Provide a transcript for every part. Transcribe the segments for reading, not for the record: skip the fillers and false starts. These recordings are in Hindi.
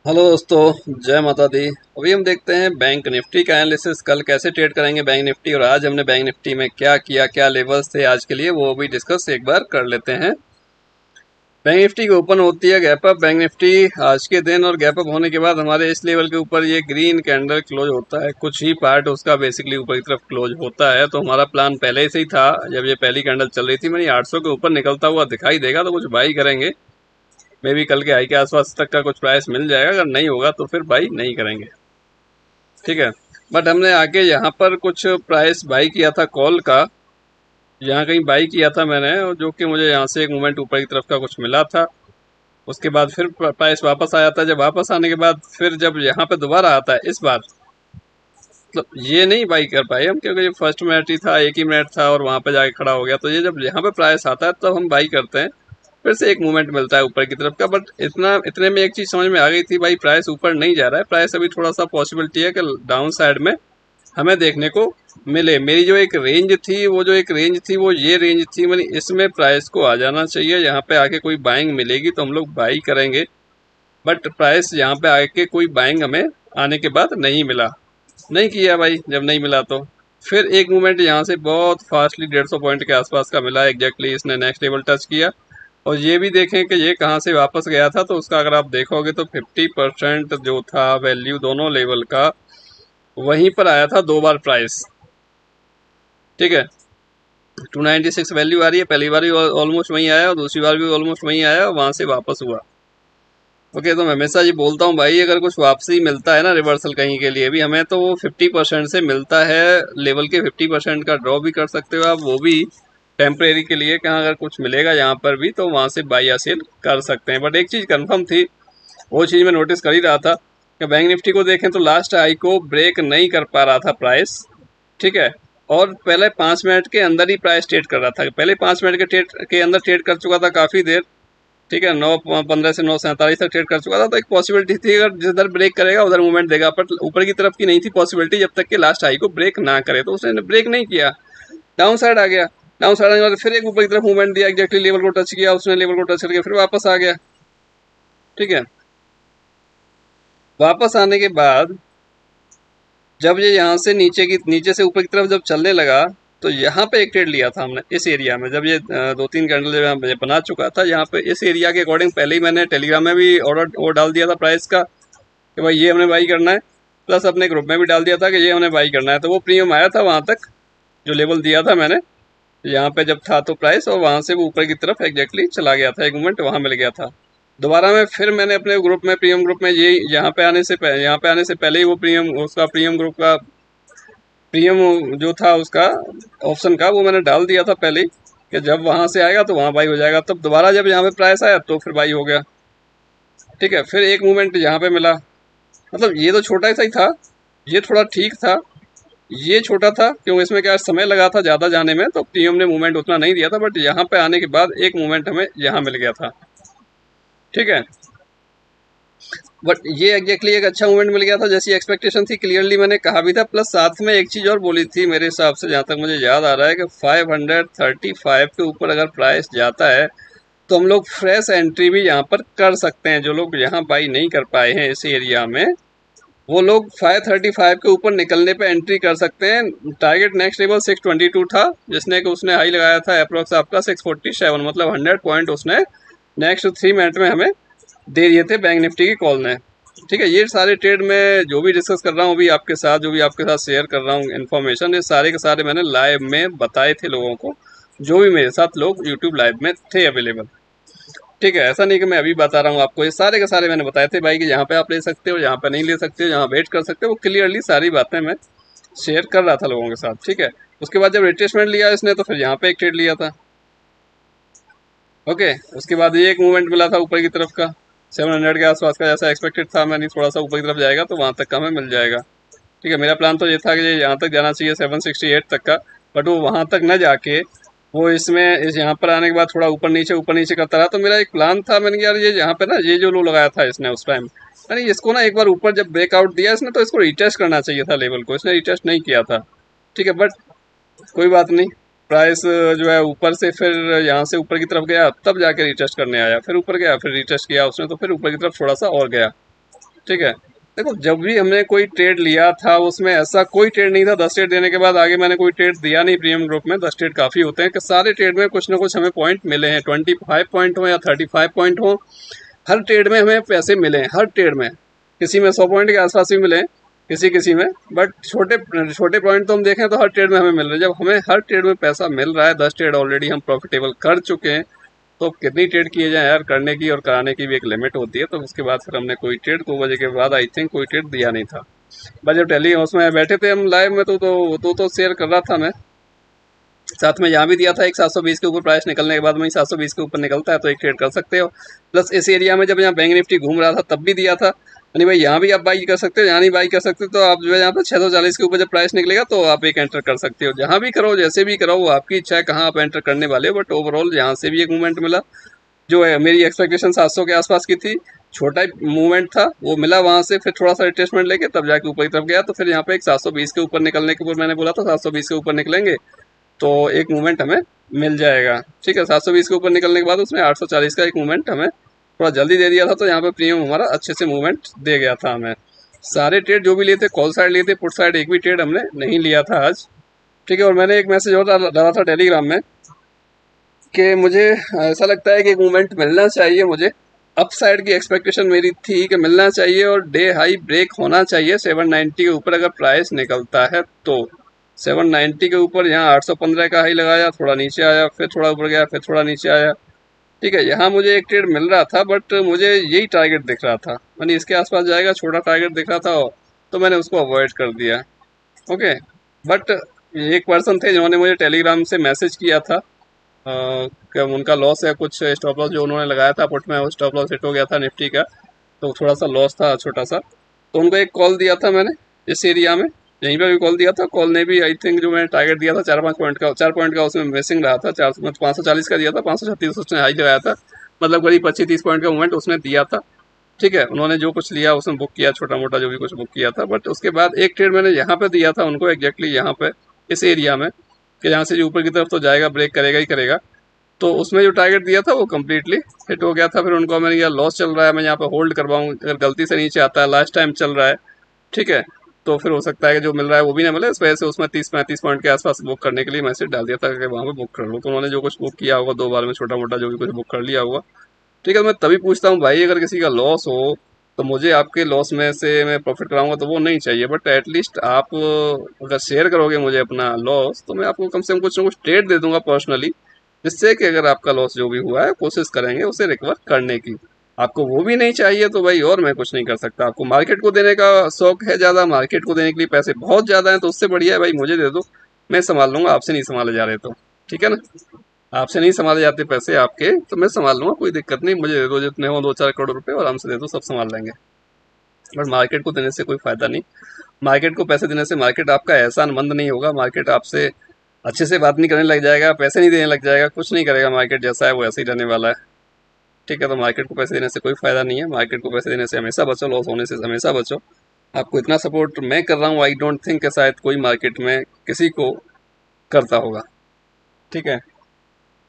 हेलो दोस्तों, जय माता दी। अभी हम देखते हैं बैंक निफ्टी का एनालिसिस कल कैसे ट्रेड करेंगे बैंक निफ्टी, और आज हमने बैंक निफ्टी में क्या किया, क्या लेवल्स थे आज के लिए, वो भी डिस्कस एक बार कर लेते हैं। बैंक निफ्टी की ओपन होती है गैप अप बैंक निफ्टी आज के दिन, और गैप अप होने के बाद हमारे इस लेवल के ऊपर ये ग्रीन कैंडल क्लोज होता है। कुछ ही पार्ट उसका बेसिकली ऊपर की तरफ क्लोज होता है। तो हमारा प्लान पहले से ही था, जब ये पहली कैंडल चल रही थी, मैंने 800 के ऊपर निकलता हुआ दिखाई देगा तो कुछ बाई करेंगे। मे भी कल के हाई के आसपास तक का कुछ प्राइस मिल जाएगा, अगर नहीं होगा तो फिर बाई नहीं करेंगे। ठीक है, बट हमने आके यहाँ पर कुछ प्राइस बाई किया था कॉल का, यहाँ कहीं बाई किया था मैंने, और जो कि मुझे यहाँ से एक मूवमेंट ऊपर की तरफ का कुछ मिला था। उसके बाद फिर प्राइस वापस आया था। जब वापस आने के बाद फिर जब यहाँ पे दोबारा आता है इस बार, मतलब ये नहीं बाई कर पाए हम, क्योंकि ये फर्स्ट मिनट ही था, एक ही मिनट था और वहाँ पे जाके खड़ा हो गया। तो ये जब यहाँ पे प्राइस आता है तब हम बाई करते हैं, फिर से एक मूवमेंट मिलता है ऊपर की तरफ का। बट इतने में एक चीज़ समझ में आ गई थी, भाई प्राइस ऊपर नहीं जा रहा है, प्राइस अभी थोड़ा सा पॉसिबिलिटी है कि डाउन साइड में हमें देखने को मिले। मेरी जो एक रेंज थी वो ये रेंज थी, मैंने इसमें प्राइस को आ जाना चाहिए। यहाँ पे आके कोई बाइंग मिलेगी तो हम लोग बाई करेंगे, बट प्राइस यहाँ पे आके कोई बाइंग हमें आने के बाद नहीं मिला, नहीं किया भाई। जब नहीं मिला तो फिर एक मूवमेंट यहाँ से बहुत फास्टली 150 पॉइंट के आसपास का मिला, एग्जैक्टली इसने नेक्स्ट लेवल टच किया। और ये भी देखें कि ये कहाँ से वापस गया था, तो उसका अगर आप देखोगे तो 50% जो था वैल्यू दोनों लेवल का, वहीं पर आया था दो बार प्राइस। ठीक है, 296 वैल्यू आ रही है, पहली बार भी ऑलमोस्ट वहीं आया और दूसरी बार भी ऑलमोस्ट वहीं आया और वहाँ से वापस हुआ। ओके, तो मैं हमेशा ये बोलता हूँ भाई, अगर कुछ वापसी मिलता है ना रिवर्सल कहीं के लिए भी हमें, तो वो 50% से मिलता है। लेवल के 50% का ड्रॉ भी कर सकते हो आप, वो भी टेम्परेरी के लिए, कहाँ अगर कुछ मिलेगा यहाँ पर भी तो वहाँ से बाई या सेल कर सकते हैं। बट एक चीज़ कन्फर्म थी, वो चीज़ मैं नोटिस कर ही रहा था कि बैंक निफ्टी को देखें तो लास्ट हाई को ब्रेक नहीं कर पा रहा था प्राइस। ठीक है, और पहले 5 मिनट के अंदर ही प्राइस ट्रेड कर रहा था, पहले 5 मिनट के अंदर ट्रेड कर चुका था काफ़ी देर। ठीक है, 9:15 से 9:47 तक ट्रेड कर चुका था। तो एक पॉसिबिलिटी थी, अगर जिधर ब्रेक करेगा उधर मूवमेंट देगा, बट ऊपर की तरफ की नहीं थी पॉसिबिलिटी जब तक कि लास्ट हाई को ब्रेक ना करे। तो उसने ब्रेक नहीं किया, डाउन साइड आ गया। डाउन साइड आने के बाद फिर एक ऊपर की तरफ मूवमेंट दिया, एग्जैक्टली लेवल को टच किया उसने, लेवल को टच करके फिर वापस आ गया। ठीक है, वापस आने के बाद जब ये यहाँ से नीचे से ऊपर की तरफ जब चलने लगा, तो यहाँ पे एक ट्रेड लिया था हमने इस एरिया में। जब ये 2-3 कैंडल जब यहाँ बना चुका था, यहाँ पे इस एरिया के अकॉर्डिंग पहले ही मैंने टेलीग्राम में भी ऑर्डर वो डाल दिया था प्राइस का कि भाई ये हमने बाई करना है, प्लस अपने ग्रुप में भी डाल दिया था कि ये हमने बाई करना है। तो वो प्रीमियम आया था वहाँ तक, जो लेवल दिया था मैंने यहाँ पे जब था तो प्राइस, और वहाँ से वो ऊपर की तरफ एग्जैक्टली चला गया था, एक मूवमेंट वहाँ मिल गया था। दोबारा में फिर मैंने अपने ग्रुप में, प्रीमियम ग्रुप में, ये यहाँ पे आने से पहले ही वो प्रीमियम ग्रुप का प्रीमियम जो था उसका ऑप्शन का, वो मैंने डाल दिया था पहले ही कि जब वहाँ से आएगा तो वहाँ बाई हो जाएगा। तब दोबारा जब यहाँ पे प्राइस आया तो फिर बाई हो गया। ठीक है, फिर एक मूवमेंट यहाँ पे मिला, मतलब ये तो छोटा सा ही था, ये थोड़ा ठीक था, ये छोटा था क्योंकि इसमें क्या समय लगा था ज़्यादा जाने में, तो प्रीमियम ने मूवमेंट उतना नहीं दिया था। बट यहाँ पे आने के बाद एक मूवमेंट हमें यहाँ मिल गया था। ठीक है, बट ये एग्जैक्टली एक अच्छा मूवमेंट मिल गया था, जैसी एक्सपेक्टेशन थी, क्लियरली मैंने कहा भी था। प्लस साथ में एक चीज़ और बोली थी मेरे हिसाब से, जहाँ तक मुझे याद आ रहा है, कि 535 के ऊपर अगर प्राइस जाता है तो हम लोग फ्रेश एंट्री भी यहाँ पर कर सकते हैं। जो लोग यहाँ बाई नहीं कर पाए हैं इस एरिया में, वो लोग 535 के ऊपर निकलने पे एंट्री कर सकते हैं। टारगेट नेक्स्ट लेवल 622 था, जिसने कि उसने हाई लगाया था अप्रोक्स आपका 647, मतलब 100 पॉइंट उसने नेक्स्ट 3 मिनट में हमें दे दिए थे बैंक निफ्टी की कॉल ने। ठीक है, ये सारे ट्रेड में जो भी डिस्कस कर रहा हूँ अभी आपके साथ, जो भी आपके साथ शेयर कर रहा हूँ इन्फॉर्मेशन, ये सारे के सारे मैंने लाइव में बताए थे लोगों को, जो भी मेरे साथ लोग यूट्यूब लाइव में थे अवेलेबल। ठीक है, ऐसा नहीं कि मैं अभी बता रहा हूँ आपको, ये सारे के सारे मैंने बताए थे भाई कि यहाँ पे आप ले सकते हो, यहाँ पे नहीं ले सकते हो, यहाँ वेट कर सकते हो। वो क्लियरली सारी बातें मैं शेयर कर रहा था लोगों के साथ। ठीक है, उसके बाद जब रिट्रेसमेंट लिया इसने तो फिर यहाँ पे एक ट्रेड लिया था। ओके, उसके बाद ये एक मूवमेंट मिला था ऊपर की तरफ का 700 के आसपास का, जैसा एक्सपेक्टेड था मैंने, थोड़ा सा ऊपर की तरफ जाएगा तो वहाँ तक का हमें मिल जाएगा। ठीक है, मेरा प्लान तो ये था कि ये यहाँ तक जाना चाहिए 768 तक का, बट वो वहाँ तक न जाके वो इस यहाँ पर आने के बाद थोड़ा ऊपर नीचे करता रहा। तो मेरा एक प्लान था, मैंने यार ये यहाँ पे ना ये जो लो लगाया था इसने उस टाइम, यानी इसको ना एक बार ऊपर जब ब्रेकआउट दिया इसने तो इसको रिटेस्ट करना चाहिए था लेवल को, इसने रिटेस्ट नहीं किया था। ठीक है, बट कोई बात नहीं, प्राइस जो है ऊपर से फिर यहाँ से ऊपर की तरफ गया, तब जाके रिटेस्ट करने आया, फिर ऊपर गया, फिर रिटेस्ट किया उसने, तो फिर ऊपर की तरफ थोड़ा सा और गया। ठीक है। देखो जब भी हमने कोई ट्रेड लिया था उसमें ऐसा कोई ट्रेड नहीं था 10 ट्रेड देने के बाद आगे मैंने कोई ट्रेड दिया नहीं प्रीमियम ग्रुप में। 10 ट्रेड काफ़ी होते हैं कि सारे ट्रेड में कुछ ना कुछ हमें पॉइंट मिले हैं, 25 पॉइंट हो या 35 पॉइंट हो, हर ट्रेड में हमें पैसे मिले हैं, हर ट्रेड में। किसी में 100 पॉइंट के आसपास भी मिले, किसी किसी में, बट छोटे छोटे पॉइंट तो हम देखें तो हर ट्रेड में हमें मिल रहे हैं। जब हमें हर ट्रेड में पैसा मिल रहा है, 10 ट्रेड ऑलरेडी हम प्रॉफिटेबल कर चुके हैं, तो कितनी ट्रेड किए जाए यार, करने की और कराने की भी एक लिमिट होती है। तो उसके बाद फिर हमने कोई ट्रेड 2 बजे के बाद आई थिंक कोई ट्रेड दिया नहीं था। बस जब टेली हाउस में बैठे थे हम लाइव में तो शेयर कर रहा था मैं, साथ में यहाँ भी दिया था एक 720 के ऊपर प्राइस निकलने के बाद, वहीं 720 के ऊपर निकलता है तो एक ट्रेड कर सकते हो। प्लस इस एरिया में जब यहाँ बैंक निफ्टी घूम रहा था तब भी दिया था, यानी भाई यहाँ भी आप बाई कर सकते हो, यहाँ नहीं बाई कर सकते तो आप जो है यहाँ पर 640 के ऊपर जब प्राइस निकलेगा तो आप एक एंटर कर सकते हो। जहाँ भी करो जैसे भी करो वो आपकी इच्छा है कहाँ आप एंटर करने वाले हो। बट ओवरऑल यहाँ से भी एक मूवमेंट मिला, जो है मेरी एक्सपेक्टेशन 700 के आसपास की थी, छोटा मूवमेंट था वो मिला, वहाँ से फिर थोड़ा सा रिट्रेसमेंट लेके तब जाके ऊपर की तरफ गया। तो फिर यहाँ पे एक 720 के ऊपर निकलने के ऊपर मैंने बोला था 720 के ऊपर निकलेंगे तो एक मूवमेंट हमें मिल जाएगा। ठीक है, 720 के ऊपर निकलने के बाद उसमें 840 का एक मूवमेंट हमें थोड़ा जल्दी दे दिया था, तो यहाँ पे प्रीमियम हमारा अच्छे से मूवमेंट दे गया था हमें। सारे ट्रेड जो भी लिए थे, कॉल साइड लिए थे, पुट साइड एक भी ट्रेड हमने नहीं लिया था आज। ठीक है, और मैंने एक मैसेज और डाला था टेलीग्राम में कि मुझे ऐसा लगता है कि एक मूवमेंट मिलना चाहिए, मुझे अप साइड की एक्सपेक्टेशन मेरी थी कि मिलना चाहिए और डे हाई ब्रेक होना चाहिए 790 के ऊपर अगर प्राइस निकलता है तो। 790 के ऊपर यहाँ 815 का हाई लगाया, थोड़ा नीचे आया, फिर थोड़ा ऊपर गया, फिर थोड़ा नीचे आया। ठीक है, यहाँ मुझे एक ट्रेड मिल रहा था बट मुझे यही टारगेट दिख रहा था, मैंने इसके आसपास जाएगा, छोटा टारगेट दिख रहा था तो मैंने उसको अवॉइड कर दिया। ओके, बट एक पर्सन थे जिन्होंने मुझे टेलीग्राम से मैसेज किया था कि उनका लॉस है, कुछ स्टॉप लॉस जो उन्होंने लगाया था पुट में वो स्टॉप लॉस हिट हो गया था निफ्टी का, तो थोड़ा सा लॉस था छोटा सा। तो उनको एक कॉल दिया था मैंने इस एरिया में, यहीं पर भी कॉल दिया था। कॉल ने भी आई थिंक जो मैंने टारगेट दिया था 4-5 पॉइंट का, 4 पॉइंट का उसमें मिसिंग रहा था, 540 का दिया था, 536 उसने हाई लगाया था, मतलब करीब 25-30 पॉइंट का मूवमेंट उसने दिया था। ठीक है, उन्होंने जो कुछ लिया उसमें बुक किया, छोटा मोटा जो भी कुछ बुक किया था। बट उसके बाद एक ट्रेड मैंने यहाँ पे दिया था उनको एग्जैक्टली यहाँ पे इस एरिया में, कि यहाँ से जो ऊपर की तरफ तो जाएगा, ब्रेक करेगा ही करेगा। तो उसमें जो टारगेट दिया था वो कम्प्लीटली हिट हो गया था। फिर उनको मैंने यह लॉस चल रहा है, मैं यहाँ पे होल्ड करवाऊँ, अगर गलती से नीचे आता है, लास्ट टाइम चल रहा है, ठीक है, तो फिर हो सकता है कि जो मिल रहा है वो भी ना मिले। इस वजह से उसमें 30-35 पॉइंट के आसपास बुक करने के लिए मैसेज डाल दिया था कि वहाँ पे बुक कर लो। तो उन्होंने जो कुछ बुक किया होगा 2 बार में छोटा मोटा जो भी कुछ बुक कर लिया होगा। ठीक है, मैं तभी पूछता हूँ भाई, अगर किसी का लॉस हो तो मुझे आपके लॉस में से मैं प्रॉफिट कराऊंगा तो वो नहीं चाहिए, बट एटलीस्ट आप अगर शेयर करोगे मुझे अपना लॉस तो मैं आपको कम से कम कुछ ना कुछ ट्रेड दे दूंगा पर्सनली, जिससे कि अगर आपका लॉस जो भी हुआ है कोशिश करेंगे उसे रिकवर करने की। आपको वो भी नहीं चाहिए तो भाई और मैं कुछ नहीं कर सकता। आपको मार्केट को देने का शौक है ज़्यादा, मार्केट को देने के लिए पैसे बहुत ज़्यादा हैं, तो उससे बढ़िया है भाई मुझे दे दो, मैं संभाल लूंगा, आपसे नहीं संभाले जा रहे तो। ठीक है ना, आपसे नहीं संभाले जाते पैसे आपके तो मैं संभाल लूंगा, कोई दिक्कत नहीं, मुझे दे दो जितने हो 2-4 करोड़ रुपए आराम से दे दो, सब संभाल लेंगे। बट मार्केट को देने से कोई फायदा नहीं। मार्केट को पैसे देने से मार्केट आपका एहसानमंद नहीं होगा, मार्केट आपसे अच्छे से बात नहीं करने लग जाएगा, पैसे नहीं देने लग जाएगा, कुछ नहीं करेगा। मार्केट जैसा है वो ऐसे ही रहने वाला है। ठीक है, तो मार्केट को पैसे देने से कोई फायदा नहीं है, मार्केट को पैसे देने से हमेशा बचो, लॉस होने से हमेशा बचो। आपको इतना सपोर्ट मैं कर रहा हूँ, आई डोंट थिंक कि शायद कोई मार्केट में किसी को करता होगा। ठीक है,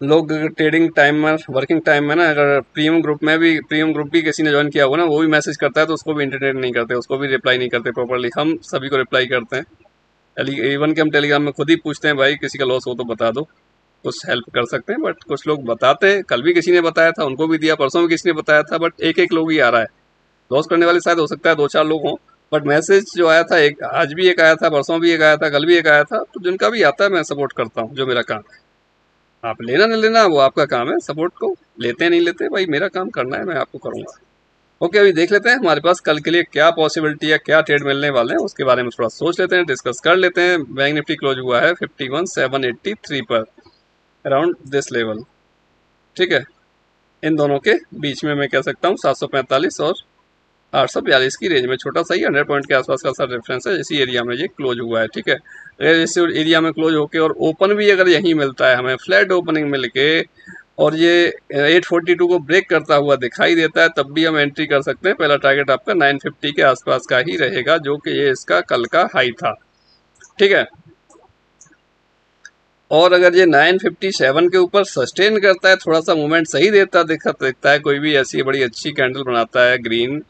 लोग ट्रेडिंग टाइम में, वर्किंग टाइम में ना, अगर प्रीमियम ग्रुप भी किसी ने ज्वाइन किया होगा ना, वो भी मैसेज करता है तो उसको भी इंटरटेन नहीं करते, उसको भी रिप्लाई नहीं करते प्रॉपरली। हम सभी को रिप्लाई करते हैं, इवन कि हम टेलीग्राम में खुद ही पूछते हैं भाई किसी का लॉस हो तो बता दो, कुछ हेल्प कर सकते हैं। बट कुछ लोग बताते हैं, कल भी किसी ने बताया था उनको भी दिया, परसों भी किसी ने बताया था, बट एक एक लोग ही आ रहा है। लॉस करने वाले शायद हो सकता है 2-4 लोग हों, बट मैसेज जो आया था, एक आज भी एक आया था, परसों भी एक आया था, कल भी एक आया था, तो जिनका भी आता है मैं सपोर्ट करता हूँ, जो मेरा काम है। आप लेना नहीं लेना वो आपका काम है, सपोर्ट को लेते नहीं लेते भाई मेरा काम करना है, मैं आपको करूँगा। ओके, अभी देख लेते हैं हमारे पास कल के लिए क्या पॉसिबिलिटी है, क्या ट्रेड मिलने वाले हैं, उसके बारे में थोड़ा सोच लेते हैं, डिस्कस कर लेते हैं। बैंक निफ्टी क्लोज हुआ है 51,783 पर, अराउंड दिस लेवल। ठीक है, इन दोनों के बीच में मैं कह सकता हूँ 745 और 842 की रेंज में, छोटा सा ही 100 पॉइंट के आसपास का सर रेफरेंस है, इसी एरिया में ये क्लोज हुआ है। ठीक है, अगर इस एरिया में क्लोज होके और ओपन भी अगर यहीं मिलता है हमें, फ्लैट ओपनिंग मिल के, और ये 842 को ब्रेक करता हुआ दिखाई देता है, तब भी हम एंट्री कर सकते हैं। पहला टारगेट आपका 950 के आसपास का ही रहेगा, जो कि ये इसका कल का हाई था। ठीक है, और अगर ये 957 के ऊपर सस्टेन करता है, थोड़ा सा मूवमेंट सही दिखता है, कोई भी ऐसी बड़ी अच्छी कैंडल बनाता है green,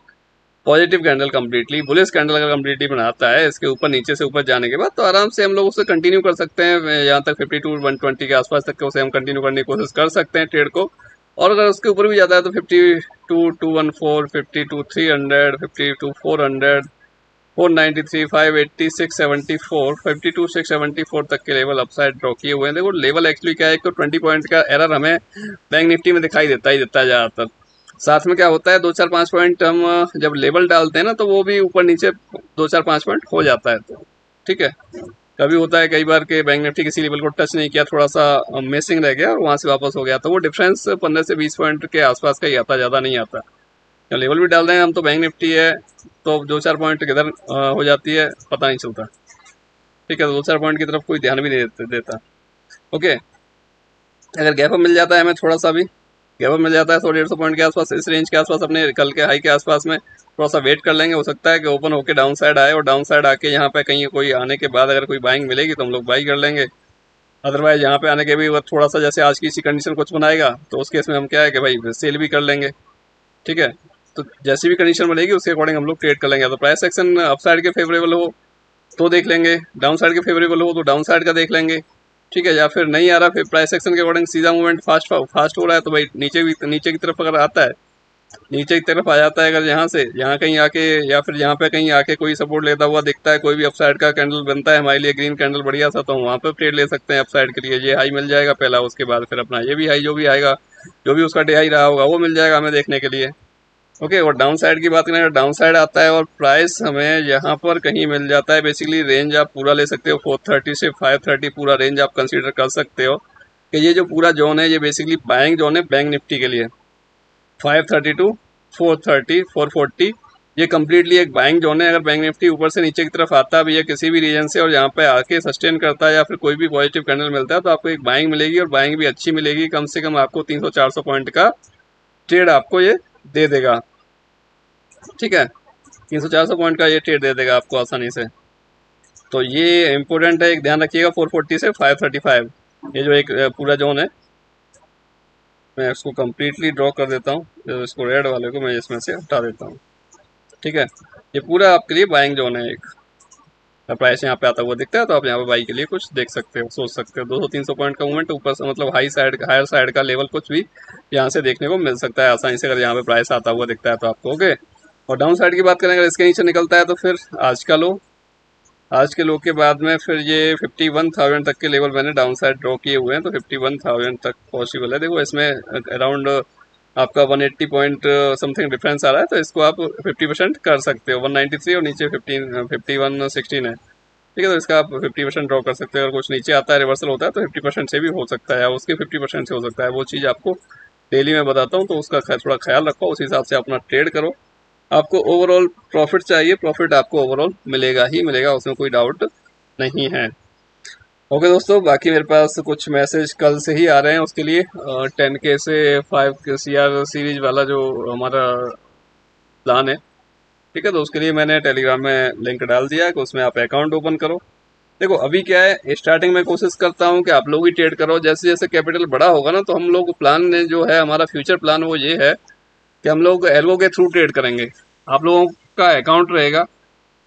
positive candle completely bullish candle अगर कम्प्लीटली बनाता है इसके ऊपर नीचे से ऊपर जाने के बाद, तो आराम से हम लोग उसे कंटिन्यू कर सकते हैं। यहाँ तक 52 120 के आसपास तक के उसे हम कंटिन्यू करने की कोशिश कर सकते हैं ट्रेड को। और अगर उसके ऊपर भी जाता है तो 52 214, 52 300, 52 400, 493, 580, 674, 52 674 तक के लेवल अपसाइड ड्रॉ किए हुए हैं। देखो लेवल एक्चुअली क्या है, एक तो 20 पॉइंट का एरर हमें बैंक निफ्टी में दिखाई देता है ज़्यादातर। साथ में क्या होता है, 2-4-5 पॉइंट हम जब लेवल डालते हैं ना, तो वो भी ऊपर नीचे 2-4-5 पॉइंट हो जाता है। तो ठीक है, कभी होता है कई बार के बैंक निफ्टी किसी लेवल को टच नहीं किया, थोड़ा सा मिसिंग रह गया और वहाँ से वापस हो गया, तो वो डिफरेंस 15 से 20 पॉइंट के आसपास का ही आता, ज़्यादा नहीं आता। जब लेवल भी डाल रहे हैं हम तो बैंक निफ्टी है, तो 2-4 पॉइंट किधर हो जाती है पता नहीं चलता। ठीक है, तो 2-4 पॉइंट की तरफ कोई ध्यान भी नहीं देता। ओके, अगर गैप अप मिल जाता है हमें, थोड़ा सा भी गैप अप मिल जाता है 100-150 पॉइंट के आसपास, इस रेंज के आसपास, अपने कल के हाई के आसपास में थोड़ा सा वेट कर लेंगे। हो सकता है कि ओपन होकर डाउन साइड आए और डाउन साइड आके यहाँ पे कहीं कोई आने के बाद अगर कोई बाइंग मिलेगी तो हम लोग बाई कर लेंगे। अदरवाइज यहाँ पे आने के भी थोड़ा सा जैसे आज की इसी कंडीशन कुछ बनाएगा तो उस केस में हम क्या है कि भाई सेल भी कर लेंगे। ठीक है, तो जैसी भी कंडीशन बनेगी उसके अकॉर्डिंग हम लोग ट्रेड कर लेंगे। तो प्राइस एक्शन अप साइड के फेवरेबल हो तो देख लेंगे, डाउन साइड के फेवरेबल हो तो डाउन साइड का देख लेंगे। ठीक है, या फिर नहीं आ रहा, फिर प्राइस एक्शन के अकॉर्डिंग सीधा मूवमेंट फास्ट हो रहा है तो भाई नीचे की तरफ अगर आता है, नीचे की तरफ आ जाता है, अगर यहाँ कहीं आके या फिर यहाँ पे कहीं आके कोई सपोर्ट लेता हुआ दिखता है, कोई भी अपसाइड का कैंडल बनता है हमारे लिए ग्रीन कैंडल बढ़िया सा, तो हम वहाँ पे ट्रेड ले सकते हैं अपसाइड के लिए। ये हाई मिल जाएगा पहला, उसके बाद फिर अपना ये भी हाई जो भी आएगा, जो भी उसका डे हाई रहा होगा वो मिल जाएगा हमें देखने के लिए। ओके, और डाउन साइड की बात करें, अगर डाउन साइड आता है और प्राइस हमें यहाँ पर कहीं मिल जाता है, बेसिकली रेंज आप पूरा ले सकते हो 430 से 530, पूरा रेंज आप कंसीडर कर सकते हो कि ये जो पूरा जोन है ये बेसिकली बाइंग जोन है बैंक निफ्टी के लिए। 532, 430, 440 ये कम्प्लीटली एक बाइंग जोन है। अगर बैंक निफ्टी ऊपर से नीचे की तरफ आता भी है किसी भी रीजन से और यहाँ पे आके सस्टेन करता है या फिर कोई भी पॉजिटिव कैंडल मिलता है, तो आपको एक बाइंग मिलेगी और बाइंग भी अच्छी मिलेगी। कम से कम आपको 300-400 पॉइंट का ट्रेड आपको ये दे देगा। ठीक है, 300-400 पॉइंट का ये ट्रेड दे देगा आपको आसानी से। तो ये इम्पोर्टेंट है, एक ध्यान रखिएगा 440 से 535 ये जो एक पूरा जोन है। मैं इसको कम्प्लीटली ड्रॉ कर देता हूँ, इसको रेड वाले को मैं इसमें से हटा देता हूँ। ठीक है, ये पूरा आपके लिए बाइंग जोन है। एक प्राइस यहाँ पे आता हुआ दिखता है तो आप यहाँ पे बाई के लिए कुछ देख सकते हो, सोच सकते हो। 200-300 पॉइंट का मूवमेंट ऊपर से, मतलब हायर साइड का लेवल कुछ भी यहाँ से देखने को मिल सकता है आसानी से, अगर यहाँ पे प्राइस आता हुआ दिखता है तो आपको। ओके, और डाउन साइड की बात करें, अगर इसके नीचे निकलता है तो फिर आज के लो के बाद में फिर ये 51,000 तक के लेवल मैंने डाउन साइड ड्रॉ किए हुए हैं, तो 51,000 तक पॉसिबल है। देखो इसमें अराउंड आपका 180 पॉइंट समथिंग डिफरेंस आ रहा है, तो इसको आप 50% कर सकते हो। 193 और नीचे 5116 है। ठीक है, तो इसका आप 50% ड्रॉ कर सकते हो। अगर कुछ नीचे आता है, रिवर्सल होता है, तो 50% से भी हो सकता है, या उसके 50% से हो सकता है। वो चीज़ आपको डेली में बताता हूँ, तो उसका थोड़ा ख्याल रखो, उस हिसाब से अपना ट्रेड करो। आपको ओवरऑल प्रॉफिट चाहिए, प्रॉफिट आपको ओवरऑल मिलेगा ही मिलेगा, उसमें कोई डाउट नहीं है। ओके दोस्तों, बाकी मेरे पास कुछ मैसेज कल से ही आ रहे हैं उसके लिए। 10K से 5 CR सीरीज वाला जो हमारा प्लान है, ठीक है, तो उसके लिए मैंने टेलीग्राम में लिंक डाल दिया है कि उसमें आप अकाउंट ओपन करो। देखो अभी क्या है, स्टार्टिंग में कोशिश करता हूँ कि आप लोग ही ट्रेड करो। जैसे जैसे कैपिटल बड़ा होगा ना, तो हम लोग प्लान जो है हमारा फ्यूचर प्लान वो ये है कि हम लोग एल्गो के थ्रू ट्रेड करेंगे। आप लोगों का अकाउंट रहेगा,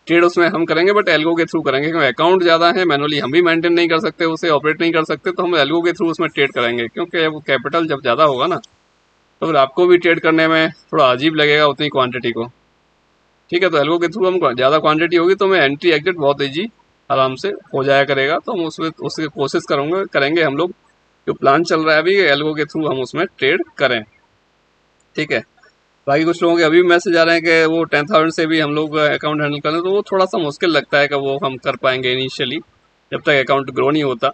ट्रेड उसमें हम करेंगे बट एल्गो के थ्रू करेंगे, क्योंकि अकाउंट ज़्यादा है, मैनुअली हम भी मेंटेन नहीं कर सकते, उसे ऑपरेट नहीं कर सकते, तो हम एल्गो के थ्रू उसमें ट्रेड करेंगे। क्योंकि वो कैपिटल जब ज़्यादा होगा ना, तो फिर आपको भी ट्रेड करने में थोड़ा अजीब लगेगा उतनी क्वांटिटी को। ठीक है, तो एल्गो के थ्रू हम ज़्यादा क्वांटिटी होगी तो मैं एंट्री एग्जिट बहुत ईजी आराम से हो जाया करेगा। तो हम उसकी कोशिश करेंगे हम लोग, जो प्लान चल रहा है अभी, एल्गो के थ्रू हम उसमें ट्रेड करें। ठीक है, बाकी कुछ लोगों के अभी मैसेज आ रहे हैं कि वो 10,000 से भी हम लोग अकाउंट हैंडल करें, तो वो थोड़ा सा मुश्किल लगता है कि वो हम कर पाएंगे इनिशियली, जब तक अकाउंट ग्रो नहीं होता,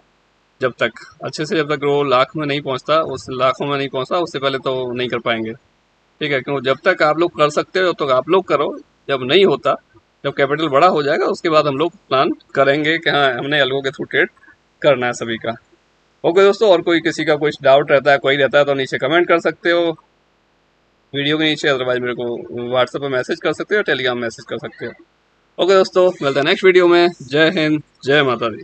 जब तक अच्छे से, जब तक ग्रो लाख में नहीं पहुंचता, उस लाखों में नहीं पहुंचता, उससे पहले तो नहीं कर पाएंगे। ठीक है, क्यों, जब तक आप लोग कर सकते हो तो आप लोग करो, जब नहीं होता, जब कैपिटल बड़ा हो जाएगा, उसके बाद हम लोग प्लान करेंगे कि हाँ हमने एल्गो के थ्रू ट्रेड करना है सभी का। ओके दोस्तों, और कोई किसी का कुछ डाउट रहता है, कोई रहता है, तो नीचे कमेंट कर सकते हो वीडियो के नीचे, अदरवाइज मेरे को व्हाट्सएप पर मैसेज कर सकते हो, टेलीग्राम मैसेज कर सकते हो। ओके दोस्तों, मिलते हैं नेक्स्ट वीडियो में। जय हिंद, जय माता दी।